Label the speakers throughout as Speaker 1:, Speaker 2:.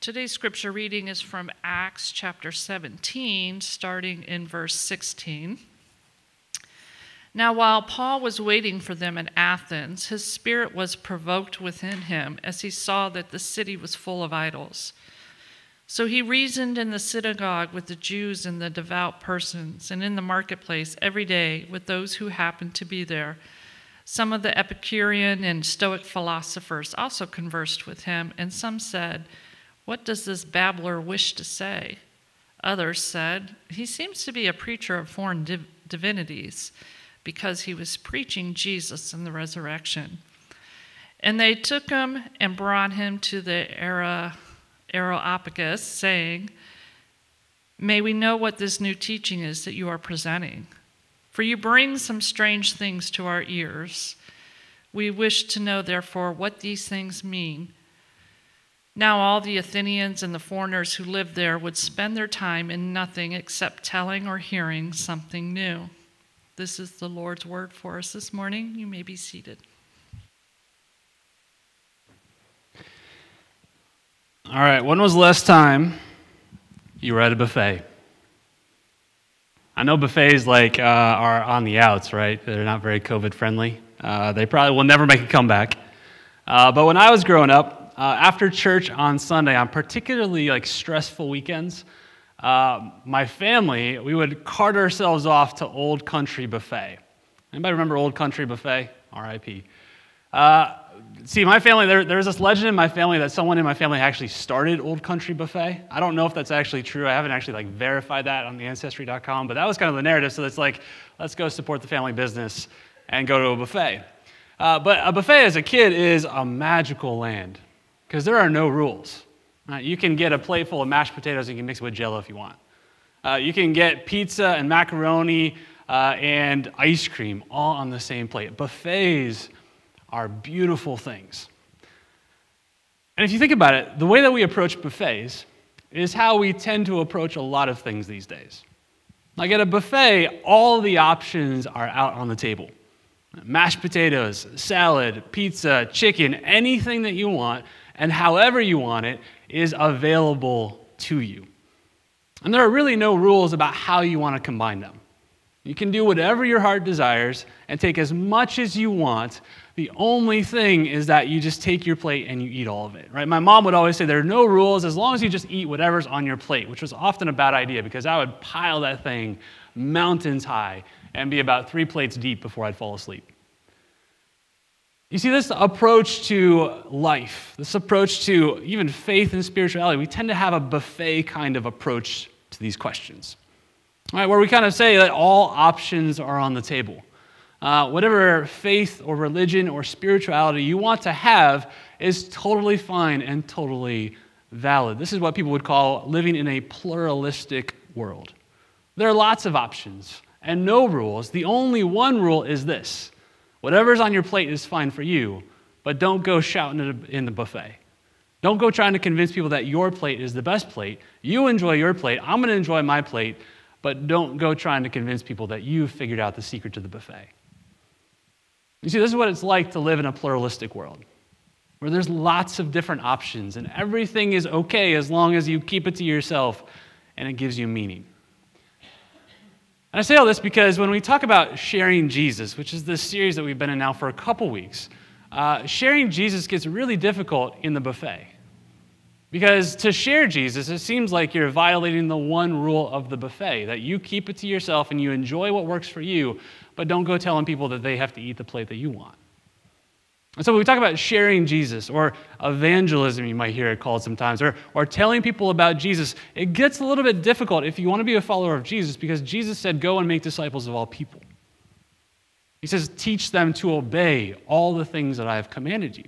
Speaker 1: Today's scripture reading is from Acts chapter 17, starting in verse 16. Now, while Paul was waiting for them in Athens, his spirit was provoked within him as he saw that the city was full of idols. So he reasoned in the synagogue with the Jews and the devout persons, and in the marketplace every day with those who happened to be there. Some of the Epicurean and Stoic philosophers also conversed with him, and some said, "What does this babbler wish to say?" Others said, "He seems to be a preacher of foreign divinities," because he was preaching Jesus and the resurrection. And they took him and brought him to the Areopagus, saying, "May we know what this new teaching is that you are presenting? For you bring some strange things to our ears. We wish to know, therefore, what these things mean." Now all the Athenians and the foreigners who lived there would spend their time in nothing except telling or hearing something new. This is the Lord's word for us this morning. You may be seated.
Speaker 2: All right, when was the last time you were at a buffet? I know buffets are on the outs, right? They're not very COVID friendly. They probably will never make a comeback. But when I was growing up, after church on Sunday, on particularly stressful weekends, my family, we would cart ourselves off to Old Country Buffet. Anybody remember Old Country Buffet? R.I.P. See, my family, there's this legend in my family that someone in my family actually started Old Country Buffet. I don't know if that's actually true. I haven't actually verified that on the Ancestry.com, but that was kind of the narrative. So it's let's go support the family business and go to a buffet. But a buffet as a kid is a magical land because there are no rules. Right? You can get a plate full of mashed potatoes and you can mix it with Jell-O if you want. You can get pizza and macaroni and ice cream all on the same plate. Buffets are beautiful things. And if you think about it, the way that we approach buffets is how we tend to approach a lot of things these days. Like at a buffet, all the options are out on the table. Mashed potatoes, salad, pizza, chicken, anything that you want, and however you want it is available to you. And there are really no rules about how you want to combine them. You can do whatever your heart desires and take as much as you want. The only thing is that you just take your plate and you eat all of it, right? My mom would always say there are no rules as long as you just eat whatever's on your plate, which was often a bad idea because I would pile that thing mountains high and be about 3 plates deep before I'd fall asleep. You see, this approach to life, this approach to even faith and spirituality, we tend to have a buffet kind of approach to these questions, right? Where we kind of say that all options are on the table. Whatever faith or religion or spirituality you want to have is totally fine and totally valid. This is what people would call living in a pluralistic world. There are lots of options and no rules. The only one rule is this: whatever's on your plate is fine for you, but don't go shouting it in the buffet. Don't go trying to convince people that your plate is the best plate. You enjoy your plate, I'm going to enjoy my plate, but don't go trying to convince people that you've figured out the secret to the buffet. You see, this is what it's like to live in a pluralistic world, where there's lots of different options, and everything is okay as long as you keep it to yourself and it gives you meaning. And I say all this because when we talk about sharing Jesus, which is this series that we've been in now for a couple weeks, sharing Jesus gets really difficult in the buffet. Because to share Jesus, it seems like you're violating the one rule of the buffet, that you keep it to yourself and you enjoy what works for you, but don't go telling people that they have to eat the plate that you want. And so when we talk about sharing Jesus, or evangelism, you might hear it called sometimes, or telling people about Jesus, it gets a little bit difficult if you want to be a follower of Jesus, because Jesus said, go and make disciples of all people. He says, teach them to obey all the things that I have commanded you.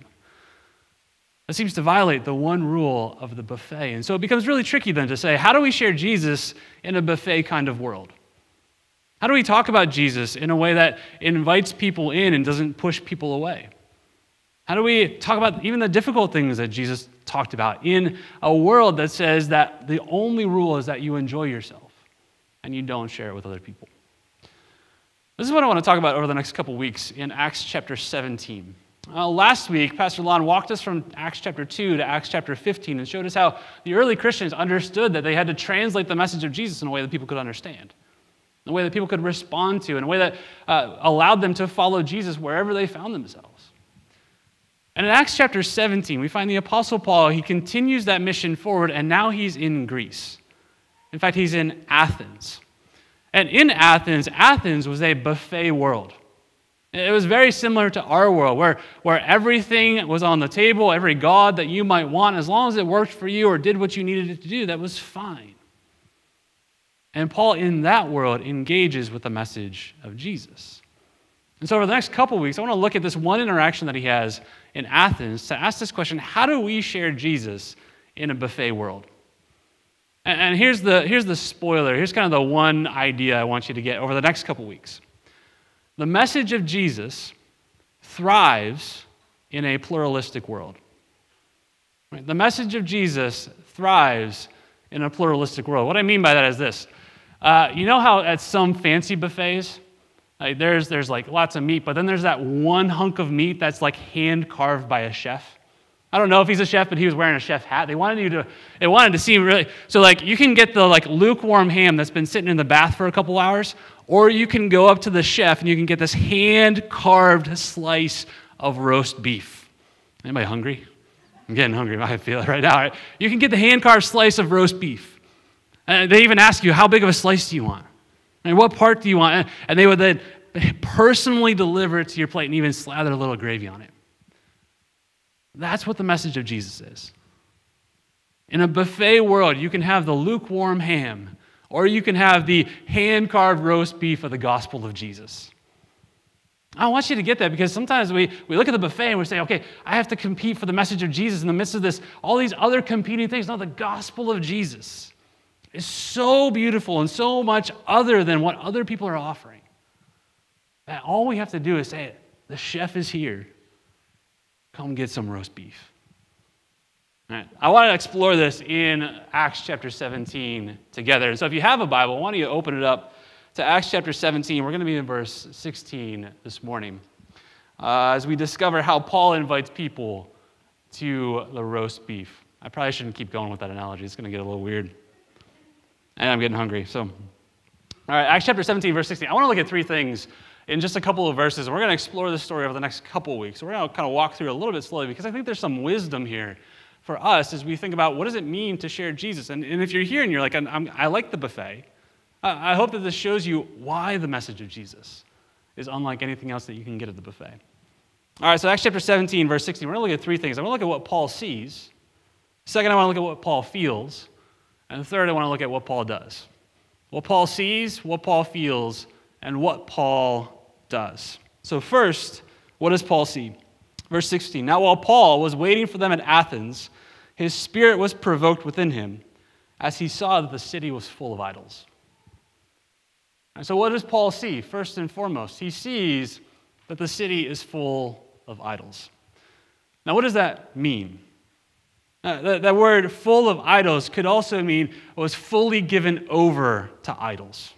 Speaker 2: That seems to violate the one rule of the buffet. And so it becomes really tricky then to say, how do we share Jesus in a buffet kind of world? How do we talk about Jesus in a way that invites people in and doesn't push people away? How do we talk about even the difficult things that Jesus talked about in a world that says that the only rule is that you enjoy yourself and you don't share it with other people? This is what I want to talk about over the next couple weeks in Acts chapter 17. Last week, Pastor Lon walked us from Acts chapter 2 to Acts chapter 15 and showed us how the early Christians understood that they had to translate the message of Jesus in a way that people could understand, in a way that people could respond to, in a way that allowed them to follow Jesus wherever they found themselves. And in Acts chapter 17, we find the Apostle Paul, he continues that mission forward, and now he's in Greece. In fact, he's in Athens. And in Athens, Athens was a buffet world. It was very similar to our world, where everything was on the table, every god that you might want, as long as it worked for you or did what you needed it to do, that was fine. And Paul, in that world, engages with the message of Jesus. And so over the next couple weeks, I want to look at this one interaction that he has in Athens to ask this question: how do we share Jesus in a buffet world? And here's the spoiler. Here's kind of the one idea I want you to get over the next couple weeks. The message of Jesus thrives in a pluralistic world. Right? The message of Jesus thrives in a pluralistic world. What I mean by that is this. You know how at some fancy buffets, like there's like lots of meat, but then there's that one hunk of meat that's like hand carved by a chef. I don't know if he's a chef, but he was wearing a chef hat. They wanted to seem really, so like you can get the like lukewarm ham that's been sitting in the bath for a couple hours, or you can go up to the chef and you can get this hand-carved slice of roast beef. Anybody hungry? I'm getting hungry. I feel it right now. Right? You can get the hand-carved slice of roast beef. They even ask you, how big of a slice do you want? And what part do you want? And they would then personally deliver it to your plate and even slather a little gravy on it. That's what the message of Jesus is. In a buffet world, you can have the lukewarm ham, or you can have the hand-carved roast beef of the gospel of Jesus. I want you to get that, because sometimes we look at the buffet and we say, okay, I have to compete for the message of Jesus in the midst of this, all these other competing things. No, the gospel of Jesus is so beautiful and so much other than what other people are offering, that all we have to do is say, the chef is here. Come get some roast beef. All right. I want to explore this in Acts chapter 17 together. And so if you have a Bible, why don't you open it up to Acts chapter 17. We're going to be in verse 16 this morning as we discover how Paul invites people to the roast beef. I probably shouldn't keep going with that analogy. It's going to get a little weird. And I'm getting hungry. So, all right, Acts chapter 17, verse 16. I want to look at three things in just a couple of verses, and we're going to explore this story over the next couple of weeks. So we're going to kind of walk through it a little bit slowly, because I think there's some wisdom here for us as we think about what does it mean to share Jesus. And if you're here and you're like, I like the buffet, I hope that this shows you why the message of Jesus is unlike anything else that you can get at the buffet. All right, so Acts chapter 17, verse 16, we're going to look at three things. I want to look at what Paul sees. Second, I want to look at what Paul feels. And third, I want to look at what Paul does. What Paul sees, what Paul feels, and what Paul does. So first, what does Paul see? Verse 16, now while Paul was waiting for them at Athens, his spirit was provoked within him as he saw that the city was full of idols. And so what does Paul see? First and foremost, he sees that the city is full of idols. Now what does that mean? That word full of idols could also mean was fully given over to idols.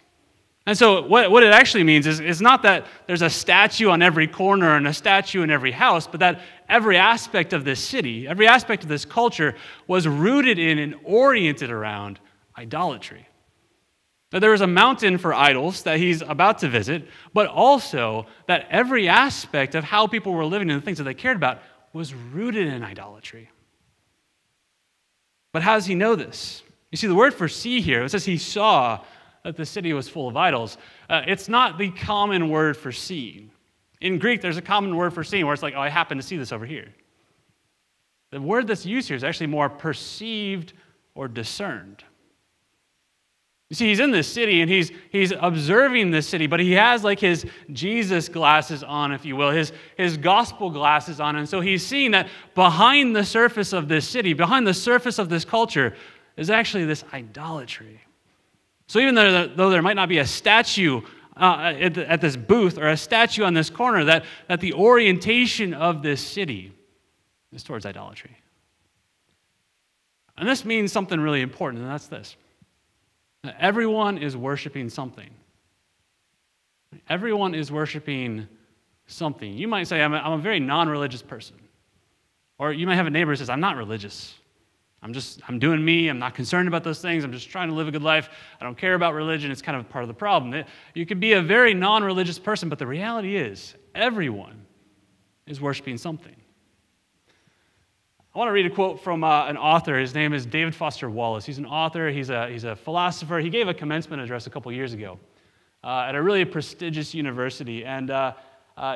Speaker 2: And so what it actually means is not that there's a statue on every corner and a statue in every house, but that every aspect of this city, every aspect of this culture was rooted in and oriented around idolatry. That there was a mountain for idols that he's about to visit, but also that every aspect of how people were living and the things that they cared about was rooted in idolatry. But how does he know this? You see, the word for see here, it says he saw that the city was full of idols. It's not the common word for seeing. In Greek, there's a common word for seeing where it's like, oh, I happen to see this over here. The word that's used here is actually more perceived or discerned. You see, he's in this city and he's observing this city, but he has like his Jesus glasses on, if you will, his gospel glasses on. And so he's seeing that behind the surface of this city, behind the surface of this culture, is actually this idolatry. So even though there might not be a statue at this booth or a statue on this corner, that the orientation of this city is towards idolatry. And this means something really important, and that's this. Everyone is worshiping something. Everyone is worshiping something. You might say, I'm a very non-religious person. Or you might have a neighbor who says, I'm not religious. I'm doing me. I'm not concerned about those things. I'm just trying to live a good life. I don't care about religion. It's kind of part of the problem. You could be a very non-religious person, but the reality is everyone is worshiping something. I want to read a quote from an author. His name is David Foster Wallace. He's an author. He's a philosopher. He gave a commencement address a couple years ago at a really prestigious university, and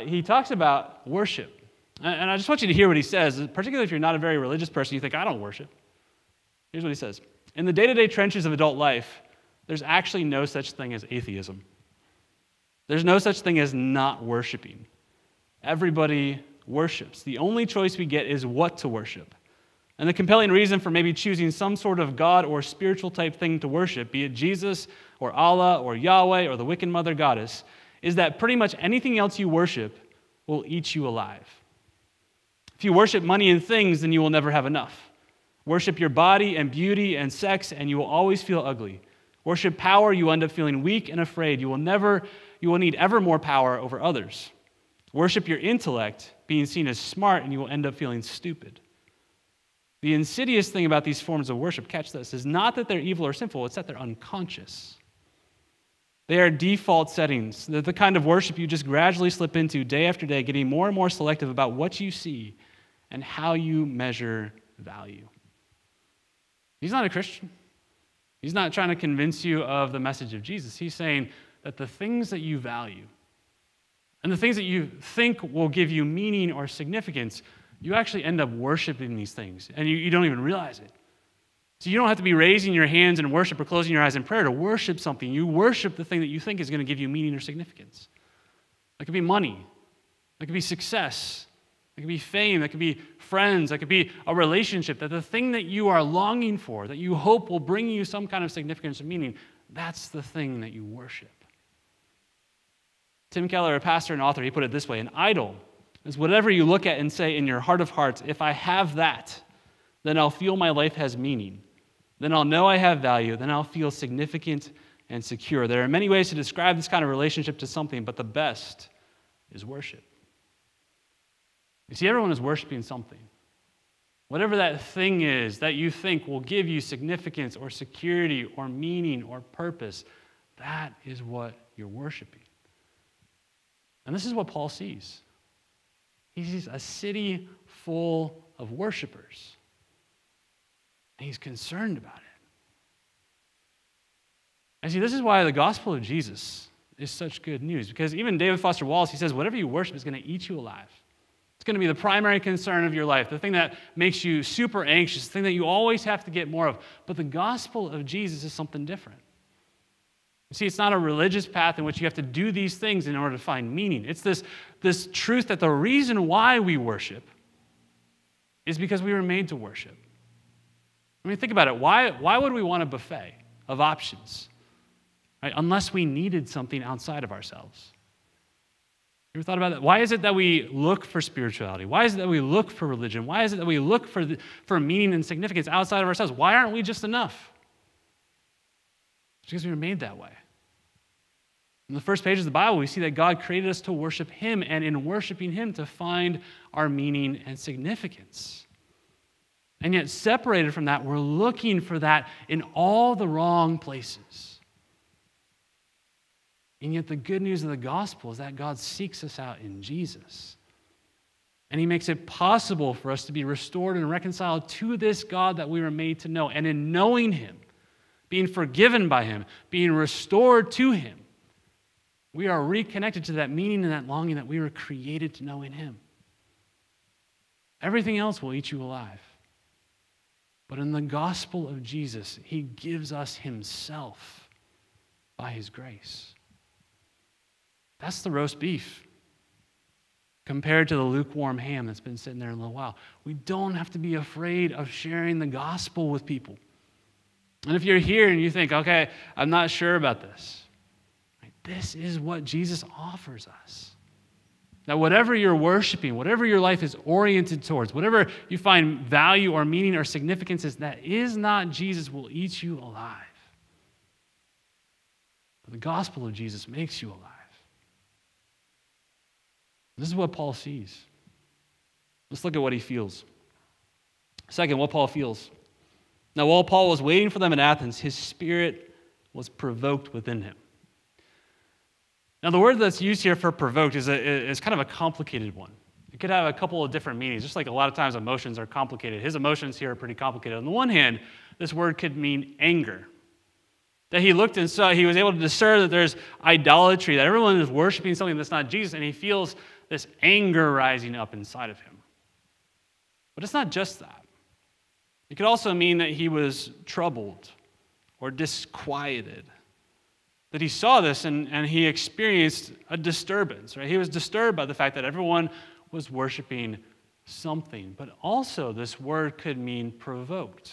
Speaker 2: he talks about worship. And I just want you to hear what he says, particularly if you're not a very religious person. You think, I don't worship. Here's what he says. In the day-to-day trenches of adult life, there's actually no such thing as atheism. There's no such thing as not worshiping. Everybody worships. The only choice we get is what to worship. And the compelling reason for maybe choosing some sort of God or spiritual type thing to worship, be it Jesus or Allah or Yahweh or the Wiccan Mother Goddess, is that pretty much anything else you worship will eat you alive. If you worship money and things, then you will never have enough. Worship your body and beauty and sex, and you will always feel ugly. Worship power, you end up feeling weak and afraid. You will need ever more power over others. Worship your intellect, being seen as smart, and you will end up feeling stupid. The insidious thing about these forms of worship, catch this, is not that they're evil or sinful, it's that they're unconscious. They are default settings. They're the kind of worship you just gradually slip into day after day, getting more and more selective about what you see and how you measure value. He's not a Christian. He's not trying to convince you of the message of Jesus. He's saying that the things that you value and the things that you think will give you meaning or significance, you actually end up worshiping these things, and you don't even realize it. So you don't have to be raising your hands in worship or closing your eyes in prayer to worship something. You worship the thing that you think is going to give you meaning or significance. That could be money. That could be success. That could be fame. That could be friends. That could be a relationship. That the thing that you are longing for, that you hope will bring you some kind of significance or meaning, that's the thing that you worship. Tim Keller, a pastor and author, he put it this way: an idol is whatever you look at and say in your heart of hearts, if I have that, then I'll feel my life has meaning. Then I'll know I have value. Then I'll feel significant and secure. There are many ways to describe this kind of relationship to something, but the best is worship. You see, everyone is worshiping something. Whatever that thing is that you think will give you significance or security or meaning or purpose, that is what you're worshiping. And this is what Paul sees. He sees a city full of worshipers. And he's concerned about it. And see, this is why the gospel of Jesus is such good news. Because even David Foster Wallace, he says, whatever you worship is going to eat you alive. It's going to be the primary concern of your life, the thing that makes you super anxious, the thing that you always have to get more of. But the gospel of Jesus is something different. You see, it's not a religious path in which you have to do these things in order to find meaning. It's this truth that the reason why we worship is because we were made to worship. I mean, think about it. Why would we want a buffet of options, right? Unless we needed something outside of ourselves. You ever thought about that? Why is it that we look for spirituality? Why is it that we look for religion? Why is it that we look for meaning and significance outside of ourselves? Why aren't we just enough? It's because we were made that way. In the first pages of the Bible, we see that God created us to worship Him, and in worshiping Him to find our meaning and significance. And yet, separated from that, we're looking for that in all the wrong places. And yet, the good news of the gospel is that God seeks us out in Jesus. And He makes it possible for us to be restored and reconciled to this God that we were made to know. And in knowing Him, being forgiven by Him, being restored to Him, we are reconnected to that meaning and that longing that we were created to know in Him. Everything else will eat you alive. But in the gospel of Jesus, He gives us Himself by His grace. That's the roast beef compared to the lukewarm ham that's been sitting there a little while. We don't have to be afraid of sharing the gospel with people. And if you're here and you think, okay, I'm not sure about this, right, this is what Jesus offers us. That whatever you're worshiping, whatever your life is oriented towards, whatever you find value or meaning or significance is, that is not Jesus will eat you alive. But the gospel of Jesus makes you alive. This is what Paul sees. Let's look at what he feels. Second, what Paul feels. Now, while Paul was waiting for them in Athens, his spirit was provoked within him. Now, the word that's used here for provoked is kind of a complicated one. It could have a couple of different meanings, just like a lot of times emotions are complicated. His emotions here are pretty complicated. On the one hand, this word could mean anger. That he looked and saw, he was able to discern that there's idolatry, that everyone is worshiping something that's not Jesus, and he feels this anger rising up inside of him. But it's not just that. It could also mean that he was troubled or disquieted. That he saw this and he experienced a disturbance, right? He was disturbed by the fact that everyone was worshiping something. But also, this word could mean provoked.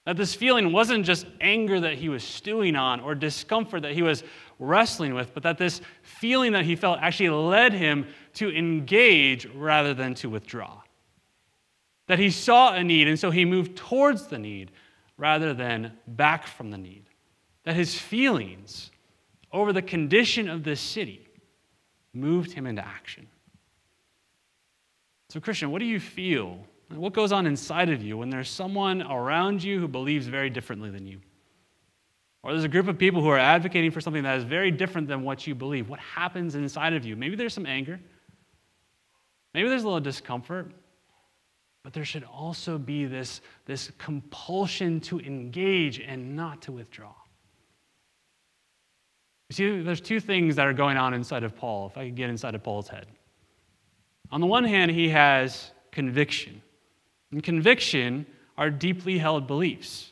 Speaker 2: That this feeling wasn't just anger that he was stewing on or discomfort that he was wrestling with, but that this feeling that he felt actually led him to engage rather than to withdraw. That he saw a need, and so he moved towards the need rather than back from the need. That his feelings over the condition of this city moved him into action. So, Christian, what do you feel? What goes on inside of you when there's someone around you who believes very differently than you? Or there's a group of people who are advocating for something that is very different than what you believe. What happens inside of you? Maybe there's some anger. Maybe there's a little discomfort. But there should also be this compulsion to engage and not to withdraw. You see, there's two things that are going on inside of Paul, if I could get inside of Paul's head. On the one hand, he has conviction. And conviction are deeply held beliefs.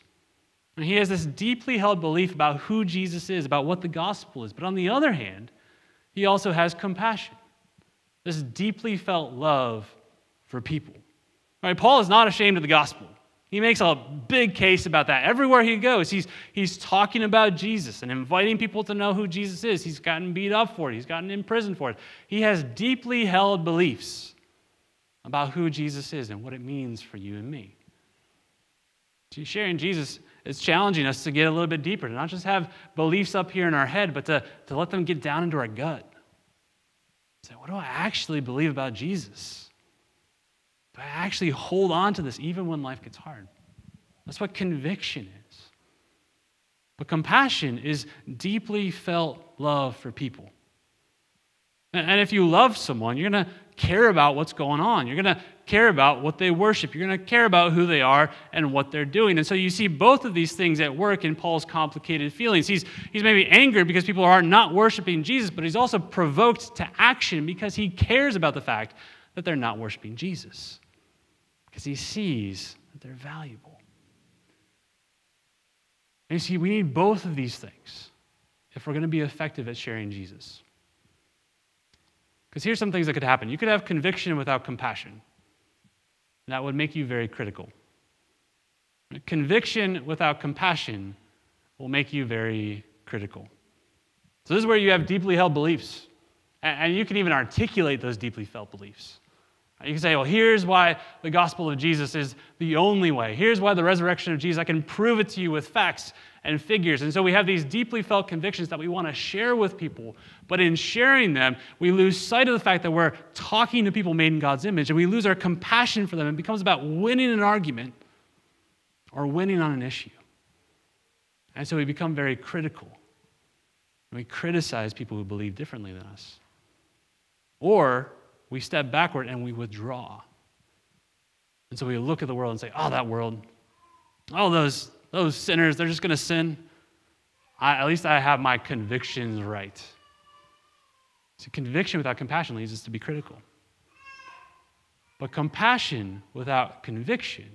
Speaker 2: And he has this deeply held belief about who Jesus is, about what the gospel is. But on the other hand, he also has compassion, this deeply felt love for people. Right, Paul is not ashamed of the gospel. He makes a big case about that. Everywhere he goes, he's talking about Jesus and inviting people to know who Jesus is. He's gotten beat up for it. He's gotten imprisoned for it. He has deeply held beliefs about who Jesus is and what it means for you and me. See, sharing Jesus is challenging us to get a little bit deeper, to not just have beliefs up here in our head, but to let them get down into our gut. Say, what do I actually believe about Jesus? Do I actually hold on to this even when life gets hard? That's what conviction is. But compassion is deeply felt love for people. And if you love someone, you're going to care about what's going on. You're going to care about what they worship. You're going to care about who they are and what they're doing. And so you see both of these things at work in Paul's complicated feelings. He's maybe angered because people are not worshiping Jesus, but he's also provoked to action because he cares about the fact that they're not worshiping Jesus. Because he sees that they're valuable. And you see, we need both of these things if we're going to be effective at sharing Jesus. Because here's some things that could happen. You could have conviction without compassion. And that would make you very critical. Conviction without compassion will make you very critical. So this is where you have deeply held beliefs. And you can even articulate those deeply felt beliefs. You can say, well, here's why the gospel of Jesus is the only way. Here's why the resurrection of Jesus, I can prove it to you with facts and figures. And so we have these deeply felt convictions that we want to share with people. But in sharing them, we lose sight of the fact that we're talking to people made in God's image, and we lose our compassion for them. It becomes about winning an argument or winning on an issue. And so we become very critical. And we criticize people who believe differently than us. Or we step backward and we withdraw. And so we look at the world and say, oh, that world, oh, those sinners, they're just going to sin. At least I have my convictions right. So conviction without compassion leads us to be critical. But compassion without conviction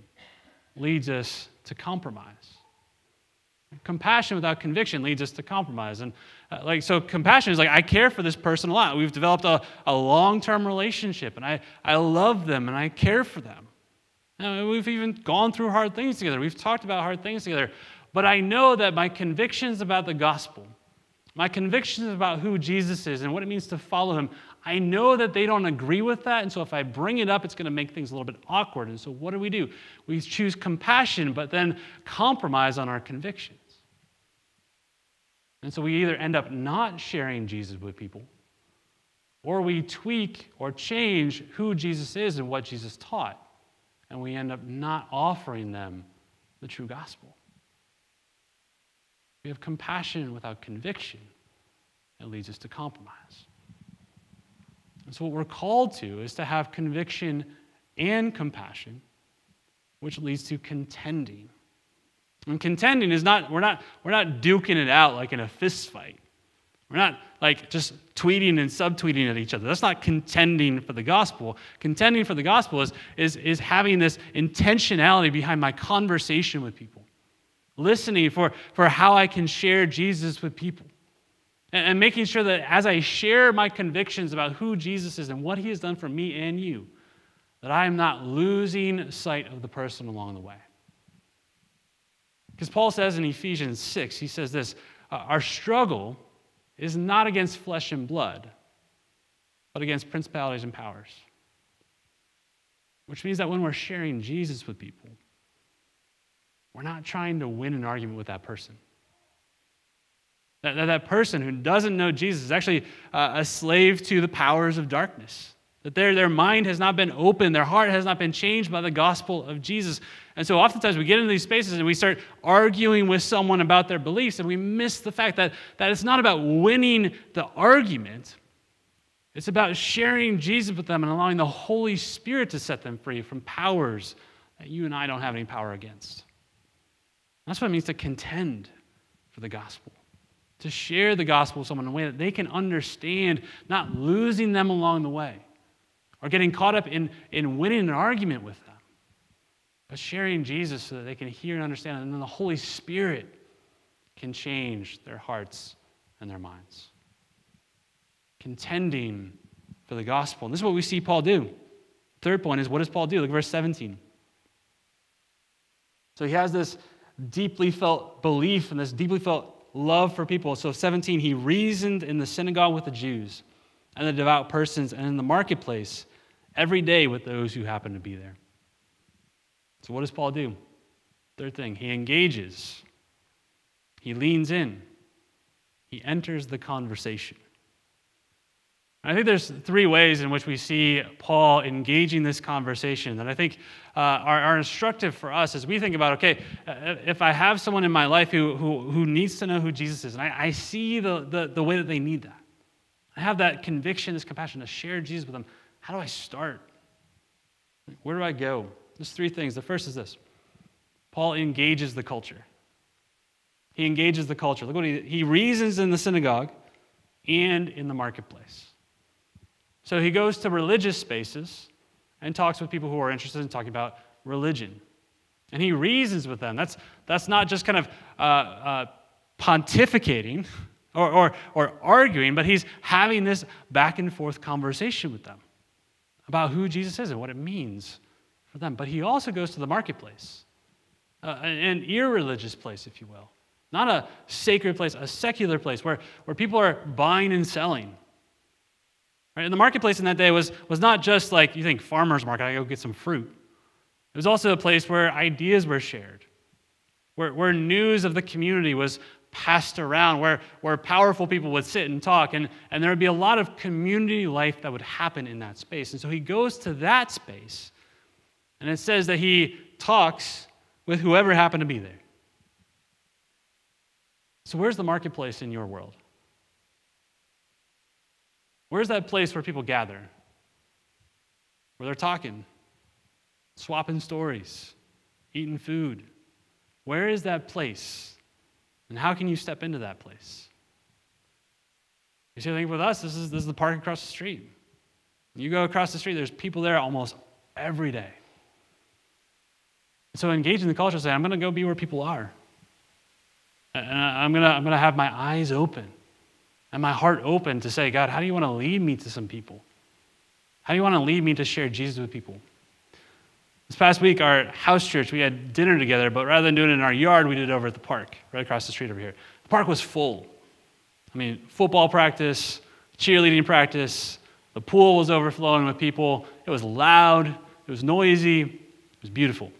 Speaker 2: leads us to compromise. Compassion without conviction leads us to compromise. And so compassion is like, I care for this person a lot. We've developed a long-term relationship, and I love them, and I care for them. And we've even gone through hard things together. We've talked about hard things together. But I know that my convictions about the gospel, my convictions about who Jesus is and what it means to follow him, I know that they don't agree with that, and so if I bring it up, it's going to make things a little bit awkward. And so what do? We choose compassion, but then compromise on our convictions. And so we either end up not sharing Jesus with people, or we tweak or change who Jesus is and what Jesus taught, and we end up not offering them the true gospel. We have compassion without conviction. It leads us to compromise. And so what we're called to is to have conviction and compassion, which leads to contending. And contending is not, we're not duking it out like in a fist fight. We're not like just tweeting and subtweeting at each other. That's not contending for the gospel. Contending for the gospel is having this intentionality behind my conversation with people. Listening for how I can share Jesus with people. And making sure that as I share my convictions about who Jesus is and what he has done for me and you, that I am not losing sight of the person along the way. Because Paul says in Ephesians 6, he says this, our struggle is not against flesh and blood, but against principalities and powers. Which means that when we're sharing Jesus with people, we're not trying to win an argument with that person. That person who doesn't know Jesus is actually a slave to the powers of darkness. That their mind has not been opened, their heart has not been changed by the gospel of Jesus. And so oftentimes we get into these spaces and we start arguing with someone about their beliefs, and we miss the fact that it's not about winning the argument. It's about sharing Jesus with them and allowing the Holy Spirit to set them free from powers that you and I don't have any power against. That's what it means to contend for the gospel. To share the gospel with someone in a way that they can understand, not losing them along the way, or getting caught up in winning an argument with them, but sharing Jesus so that they can hear and understand, and then the Holy Spirit can change their hearts and their minds. Contending for the gospel. And this is what we see Paul do. Third point is, what does Paul do? Look at verse 17. So he has this deeply felt belief and this deeply felt love for people. So 17, he reasoned in the synagogue with the Jews and the devout persons and in the marketplace every day with those who happened to be there. So what does Paul do? Third thing, he engages. He leans in. He enters the conversation. I think there's three ways in which we see Paul engaging this conversation that I think are instructive for us as we think about, okay, if I have someone in my life who needs to know who Jesus is, and I see the way that they need that. I have that conviction, this compassion to share Jesus with them. How do I start? Where do I go? There's three things. The first is this. Paul engages the culture. He engages the culture. Look what he reasons in the synagogue and in the marketplace. So he goes to religious spaces and talks with people who are interested in talking about religion. And he reasons with them. That's not just kind of pontificating or arguing, but he's having this back and forth conversation with them about who Jesus is and what it means for them. But he also goes to the marketplace, an irreligious place, if you will. Not a sacred place, a secular place where people are buying and selling. Right? And the marketplace in that day was not just like, you think farmer's market, I go get some fruit. It was also a place where ideas were shared, where news of the community was passed around, where powerful people would sit and talk, and there would be a lot of community life that would happen in that space. And so he goes to that space, and it says that he talks with whoever happened to be there. So where's the marketplace in your world? Where's that place where people gather? Where they're talking, swapping stories, eating food. Where is that place? And how can you step into that place? You see, I think with us, this is the park across the street. You go across the street, there's people there almost every day. So engage in the culture, say, I'm going to go be where people are. And I'm gonna have my eyes open and my heart open to say, God, how do you want to lead me to some people? How do you want to lead me to share Jesus with people? This past week, our house church, we had dinner together, but rather than doing it in our yard, we did it over at the park, right across the street over here. The park was full. I mean, football practice, cheerleading practice, the pool was overflowing with people. It was loud, it was noisy, it was beautiful.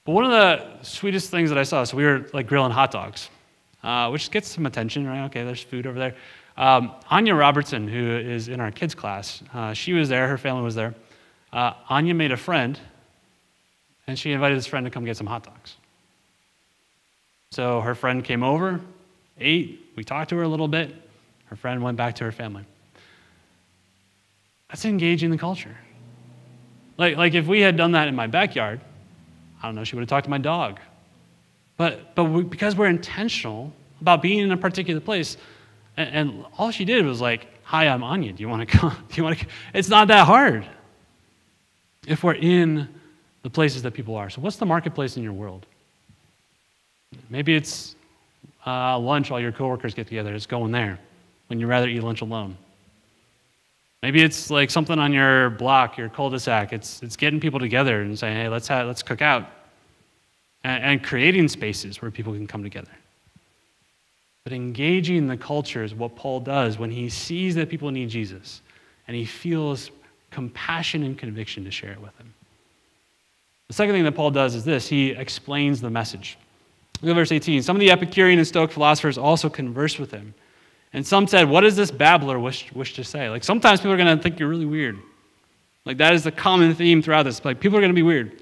Speaker 2: But one of the sweetest things that I saw, so we were like grilling hot dogs, which gets some attention, right? Okay, there's food over there. Anya Robertson, who is in our kids class, she was there, her family was there. Anya made a friend, and she invited this friend to come get some hot dogs. So her friend came over, ate, we talked to her a little bit, her friend went back to her family. That's engaging the culture. Like if we had done that in my backyard, I don't know, she would have talked to my dog. But because we're intentional about being in a particular place, and all she did was like, "Hi, I'm Anya. Do you want to come? Do you want to?" It's not that hard if we're in the places that people are. So what's the marketplace in your world? Maybe it's lunch while your coworkers get together. It's going there when you'd rather eat lunch alone. Maybe it's like something on your block, your cul-de-sac. It's getting people together and saying, "Hey, let's cook out," and creating spaces where people can come together. But engaging the culture is what Paul does when he sees that people need Jesus, and he feels compassion and conviction to share it with them. The second thing that Paul does is this: he explains the message. Look at verse 18. Some of the Epicurean and Stoic philosophers also conversed with him. And some said, "What does this babbler wish to say?" Like sometimes people are going to think you're really weird. Like that is the common theme throughout this. Like people are going to be weird.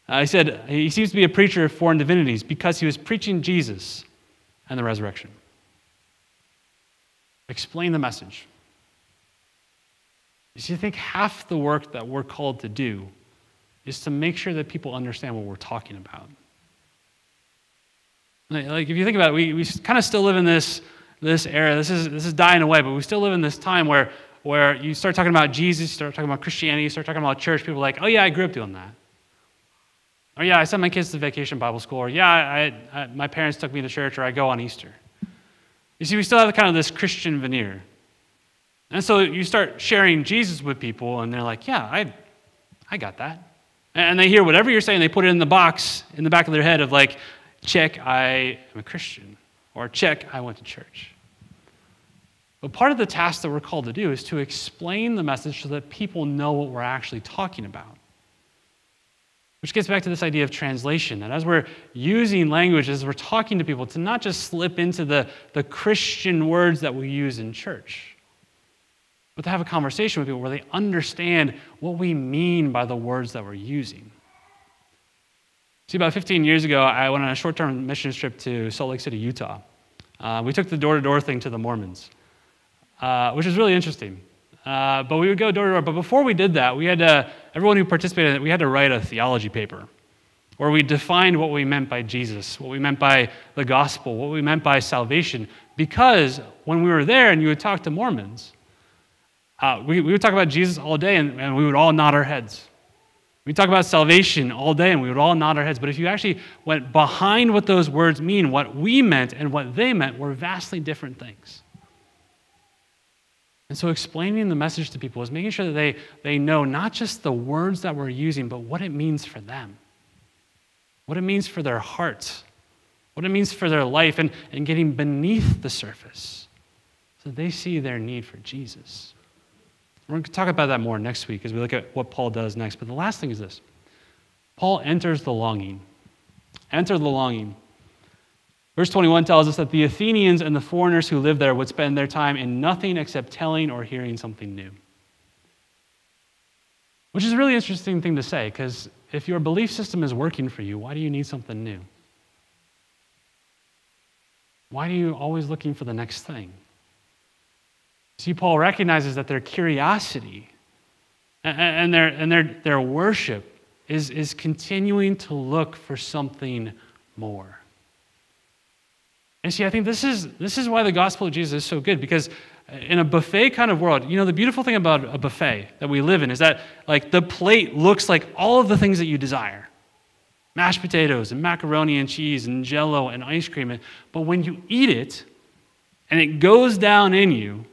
Speaker 2: He said he seems to be a preacher of foreign divinities because he was preaching Jesus and the resurrection. Explain the message. You see, I think half the work that we're called to do is to make sure that people understand what we're talking about. Like if you think about it, we kind of still live in this era. This is dying away, but we still live in this time where you start talking about Jesus, you start talking about Christianity, you start talking about church, people are like, "Oh yeah, I grew up doing that." Or yeah, I sent my kids to vacation Bible school. Or yeah, my parents took me to church, or I go on Easter. You see, we still have kind of this Christian veneer. And so you start sharing Jesus with people, and they're like, "Yeah, I got that." And they hear whatever you're saying, they put it in the box in the back of their head of like, "Check, I am a Christian," or "Check, I went to church." But part of the task that we're called to do is to explain the message so that people know what we're actually talking about. Which gets back to this idea of translation, that as we're using language, as we're talking to people, to not just slip into the Christian words that we use in church, but to have a conversation with people where they understand what we mean by the words that we're using. See, about 15 years ago, I went on a short-term missions trip to Salt Lake City, Utah. We took the door-to-door thing to the Mormons, which was really interesting. But we would go door-to-door. But before we did that, we had to, everyone who participated in it, we had to write a theology paper where we defined what we meant by Jesus, what we meant by the gospel, what we meant by salvation. Because when we were there and you would talk to Mormons, we would talk about Jesus all day and we would all nod our heads. We talk about salvation all day and we would all nod our heads. But if you actually went behind what those words mean, what we meant and what they meant were vastly different things. And so explaining the message to people is making sure that they know not just the words that we're using, but what it means for them, what it means for their hearts, what it means for their life, and getting beneath the surface so they see their need for Jesus. We're going to talk about that more next week as we look at what Paul does next. But the last thing is this. Paul enters the longing. Enter the longing. Verse 21 tells us that the Athenians and the foreigners who lived there would spend their time in nothing except telling or hearing something new. Which is a really interesting thing to say, because if your belief system is working for you, why do you need something new? Why are you always looking for the next thing? See, Paul recognizes that their curiosity and their worship is continuing to look for something more. And see, I think this is why the gospel of Jesus is so good, because in a buffet kind of world, the beautiful thing about a buffet that we live in is that like the plate looks like all of the things that you desire. Mashed potatoes and macaroni and cheese and Jell-O and ice cream. But when you eat it and it goes down in you,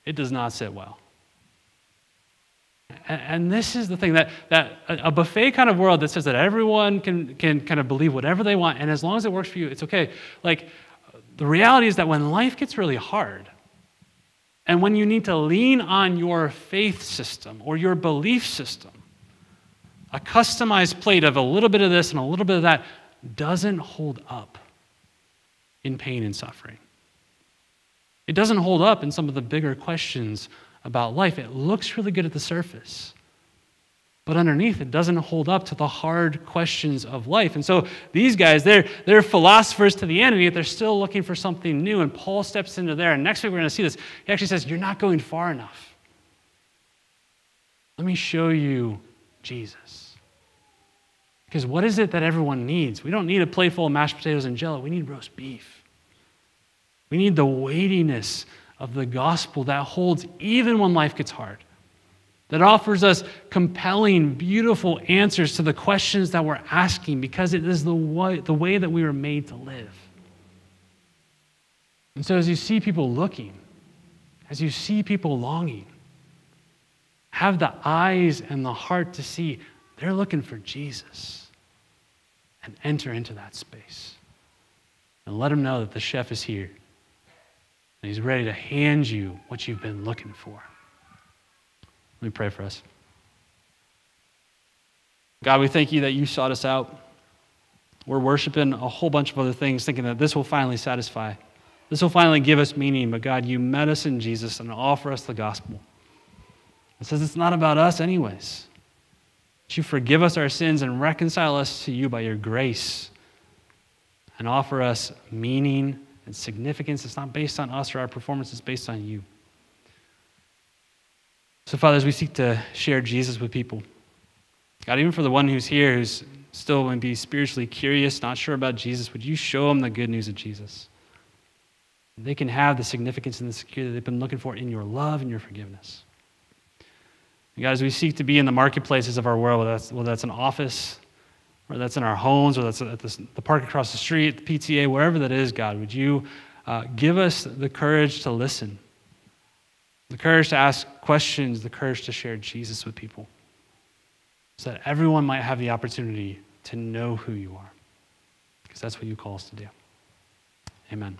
Speaker 2: it does not sit well. And this is the thing, that a buffet kind of world that says that everyone can kind of believe whatever they want, and as long as it works for you, it's okay. Like, the reality is that when life gets really hard, and when you need to lean on your faith system or your belief system, a customized plate of a little bit of this and a little bit of that doesn't hold up in pain and suffering. It doesn't hold up in some of the bigger questions about life. It looks really good at the surface, but underneath it doesn't hold up to the hard questions of life. And so these guys, they're philosophers to the end, and yet they're still looking for something new. And Paul steps into there. And next week we're going to see this. He actually says, you're not going far enough. Let me show you Jesus. Because what is it that everyone needs? We don't need a plate full of mashed potatoes and jello. We need roast beef. We need the weightiness of the gospel that holds even when life gets hard, that offers us compelling, beautiful answers to the questions that we're asking because it is the way that we were made to live. And so as you see people looking, as you see people longing, have the eyes and the heart to see they're looking for Jesus, and enter into that space. And let them know that the chef is here. And he's ready to hand you what you've been looking for. Let me pray for us. God, we thank you that you sought us out. We're worshiping a whole bunch of other things, thinking that this will finally satisfy. This will finally give us meaning. But God, you met us in Jesus and offer us the gospel. It says it's not about us anyways. That you forgive us our sins and reconcile us to you by your grace and offer us meaning and significance. It's not based on us or our performance, it's based on you. So, Father, as we seek to share Jesus with people, God, even for the one who's here who's still going to be spiritually curious, not sure about Jesus, would you show them the good news of Jesus? They can have the significance and the security that they've been looking for in your love and your forgiveness. And God, as we seek to be in the marketplaces of our world, whether that's an office, or that's in our homes, or that's at the park across the street, the PTA, wherever that is, God, would you give us the courage to listen, the courage to ask questions, the courage to share Jesus with people, so that everyone might have the opportunity to know who you are, because that's what you call us to do. Amen.